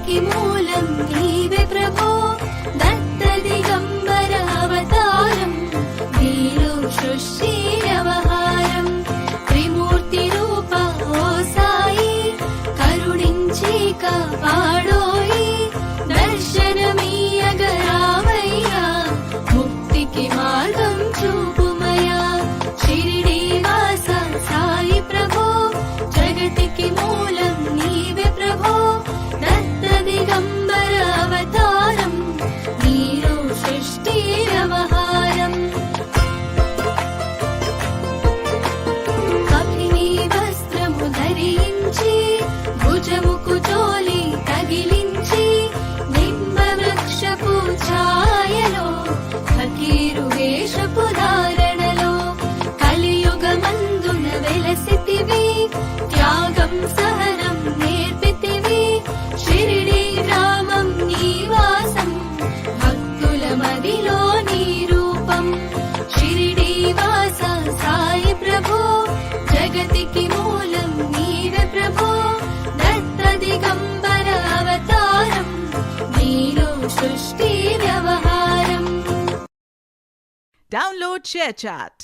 జగతికి మూలం నీవే ప్రభో దత్త దిగంబర అవతారం నీలో సృష్టి వ్యవహారం త్రిమూర్తి రూప ఓ సాయి కరుణించి కాపాడోయి దర్శనమీయగరావయ్యా ముక్తికి మార్గం చూపుమయా షిరిడి వాస సాయి ప్రభో జగతికి మూలం నీవే ప్రభో దత్త దిగంబర అవతారం నీలో సృష్టి వ్యవహారం కపిని వస్త్రము ధరించి భుజముకు చోలి తగిలించి నింబ వృక్షపు ఛాయలో ఫకీరు వేషపు ధారణలో కలియుగమందున వెలసితివి త్యాగం సహనం నేర్పితివి షిరిడి గ్రామం నీవాసం భక్తుల మదిలో నీ రూపం షిరిడి వాస సాయి ప్రభో జగతికి మూలం నీవే ప్రభో దత్త దిగంబర అవతారం నీలో సృష్టి వ్యవహారం. Download ShareChat.